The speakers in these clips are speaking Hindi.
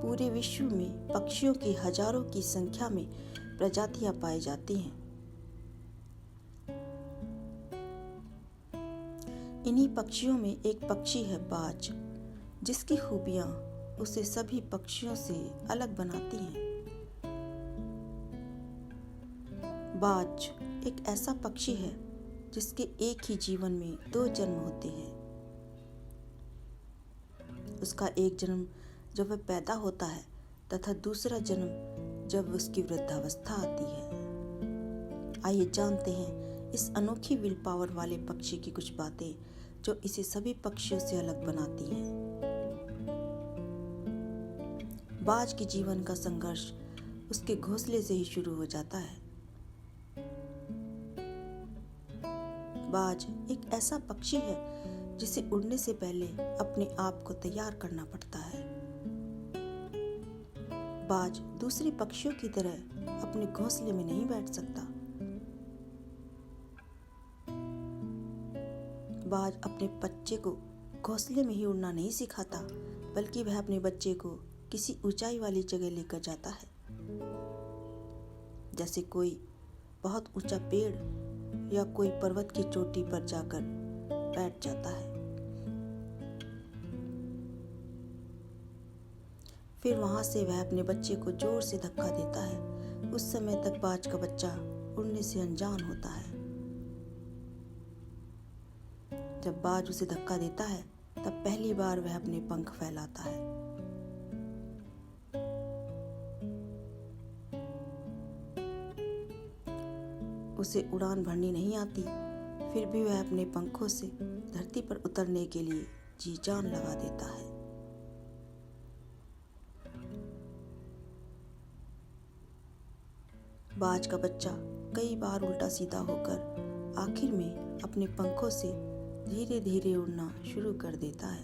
पूरे विश्व में पक्षियों की हजारों की संख्या में प्रजातियां पाई जाती हैं। इन्हीं पक्षियों में एक पक्षी है बाज, जिसकी खूबियां उसे सभी पक्षियों से अलग बनाती हैं। बाज एक ऐसा पक्षी है जिसके एक ही जीवन में 2 जन्म होते हैं। उसका एक जन्म जब वह पैदा होता है तथा दूसरा जन्म जब उसकी वृद्धावस्था आती है। आइए जानते हैं इस अनोखी विल पावर वाले पक्षी की कुछ बातें जो इसे सभी पक्षियों से अलग बनाती हैं। बाज के जीवन का संघर्ष उसके घोंसले से ही शुरू हो जाता है। बाज एक ऐसा पक्षी है जिसे उड़ने से पहले अपने आप को तैयार करना पड़ता है। बाज दूसरे पक्षियों की तरह अपने घोंसले में नहीं बैठ सकता। बाज अपने बच्चे को घोंसले में ही उड़ना नहीं सिखाता, बल्कि वह अपने बच्चे को किसी ऊंचाई वाली जगह लेकर जाता है। जैसे कोई बहुत ऊंचा पेड़ या कोई पर्वत की चोटी पर जाकर बैठ जाता है। फिर वहां से वह अपने बच्चे को जोर से धक्का देता है। उस समय तक बाज का बच्चा उड़ने से अनजान होता है। जब बाज उसे धक्का देता है तब पहली बार वह अपने पंख फैलाता है। उसे उड़ान भरनी नहीं आती, फिर भी वह अपने पंखों से धरती पर उतरने के लिए जी जान लगा देता है। बाज का बच्चा कई बार उल्टा सीधा होकर आखिर में अपने पंखों से धीरे धीरे उड़ना शुरू कर देता है।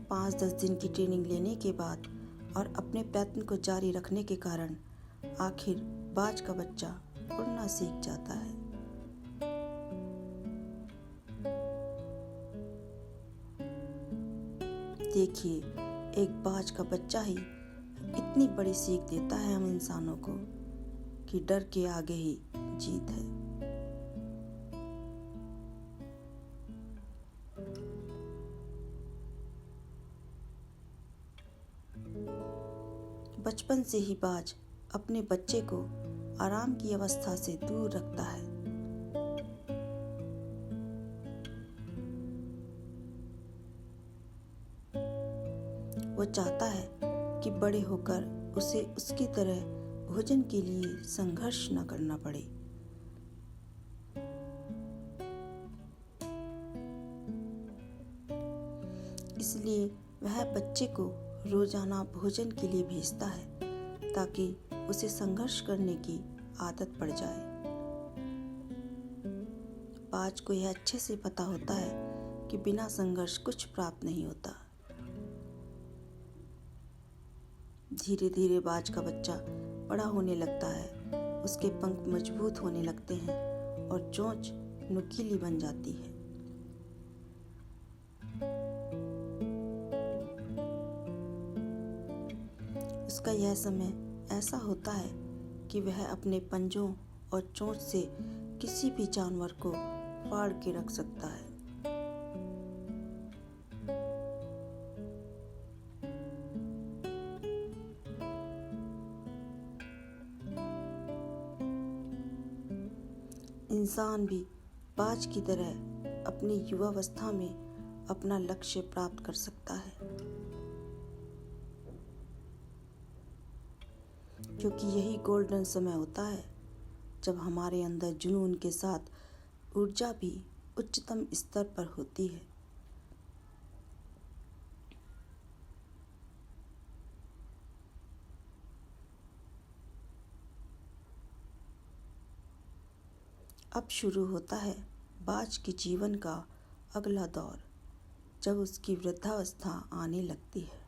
पाँच 10 दिन की ट्रेनिंग लेने के बाद और अपने प्रयत्न को जारी रखने के कारण आखिर बाज का बच्चा उड़ना सीख जाता है। देखिए, एक बाज का बच्चा ही इतनी बड़ी सीख देता है हम इंसानों को कि डर के आगे ही जीत है। बचपन से ही बाज अपने बच्चे को आराम की अवस्था से दूर रखता है। वो चाहता है कि बड़े होकर उसे उसकी तरह भोजन के लिए संघर्ष न करना पड़े। इसलिए वह बच्चे को रोजाना भोजन के लिए भेजता है ताकि उसे संघर्ष करने की आदत पड़ जाए। बाज को यह अच्छे से पता होता है कि बिना संघर्ष कुछ प्राप्त नहीं होता। धीरे धीरे बाज का बच्चा बड़ा होने लगता है। उसके पंख मजबूत होने लगते हैं और चोंच नुकीली बन जाती है। उसका यह समय ऐसा होता है कि वह अपने पंजों और चोंच से किसी भी जानवर को फाड़ के रख सकता है। इंसान भी बाज की तरह अपनी युवावस्था में अपना लक्ष्य प्राप्त कर सकता है, क्योंकि यही गोल्डन समय होता है जब हमारे अंदर जुनून के साथ ऊर्जा भी उच्चतम स्तर पर होती है। अब शुरू होता है बाज के जीवन का अगला दौर, जब उसकी वृद्धावस्था आने लगती है।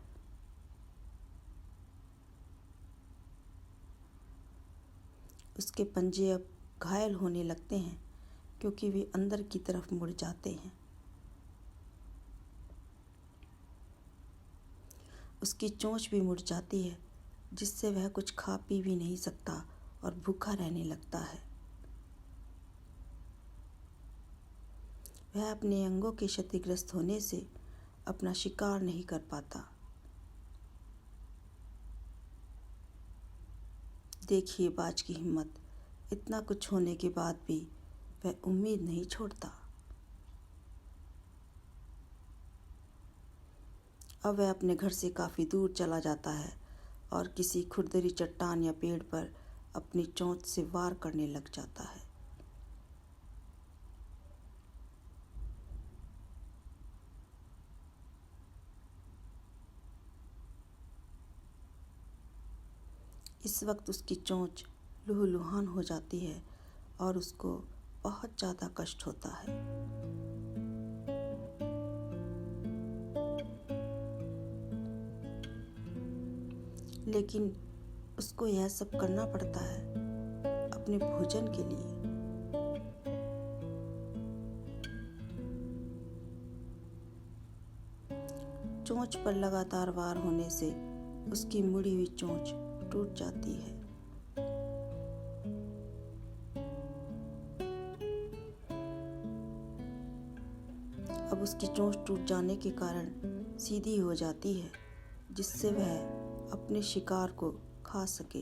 उसके पंजे अब घायल होने लगते हैं क्योंकि वे अंदर की तरफ मुड़ जाते हैं। उसकी चोंच भी मुड़ जाती है, जिससे वह कुछ खा पी भी नहीं सकता और भूखा रहने लगता है। वह अपने अंगों के क्षतिग्रस्त होने से अपना शिकार नहीं कर पाता। देखिए बाज की हिम्मत, इतना कुछ होने के बाद भी वह उम्मीद नहीं छोड़ता। अब वह अपने घर से काफ़ी दूर चला जाता है और किसी खुरदरी चट्टान या पेड़ पर अपनी चोंच से वार करने लग जाता है। इस वक्त उसकी चोंच लहूलुहान हो जाती है और उसको बहुत ज़्यादा कष्ट होता है। लेकिन उसको यह सब करना पड़ता है अपने भोजन के लिए। चोंच पर लगातार वार होने से उसकी मुड़ी हुई चोंच टूट जाती है। अब उसकी चोंच टूट जाने के कारण सीधी हो जाती है, जिससे वह अपने शिकार को खा सके।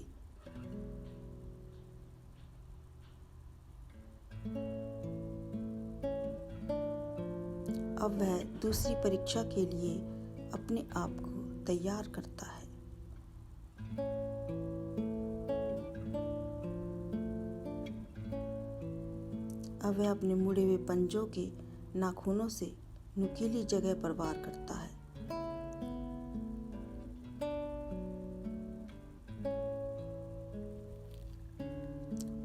अब वह दूसरी परीक्षा के लिए अपने आप को तैयार करता है। अब वह अपने मुड़े हुए पंजों के नाखूनों से नुकीली जगह पर वार करता है।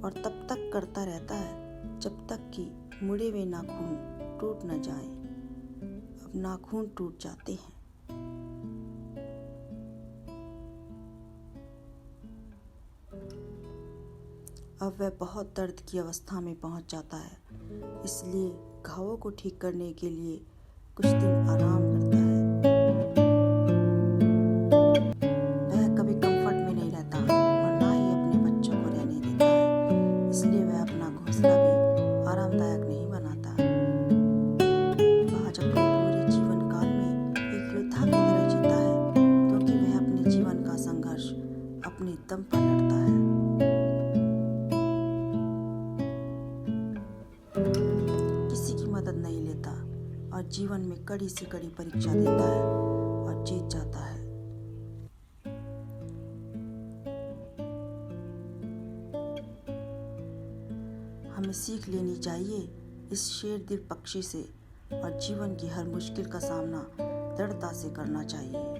और तब तक करता रहता है जब तक कि मुड़े हुए नाखून टूट न जाए। अब नाखून टूट जाते हैं। अब वह बहुत दर्द की अवस्था में पहुंच जाता है, इसलिए घावों को ठीक करने के लिए कुछ दिन आराम करता है। वह कभी कंफर्ट में नहीं रहता और ना ही अपने बच्चों को रहने देता है, इसलिए वह अपना घोंसला भी आरामदायक नहीं बनाता। वह जब अपने पूरे जीवन काल में एक योद्धा की तरह जीता है, क्योंकि वह अपने जीवन का संघर्ष अपने दम पर लड़ता है। किसी की मदद नहीं लेता और जीवन में कड़ी से कड़ी परीक्षा देता है और जीत जाता है। हमें सीख लेनी चाहिए इस शेर दिल पक्षी से और जीवन की हर मुश्किल का सामना दृढ़ता से करना चाहिए।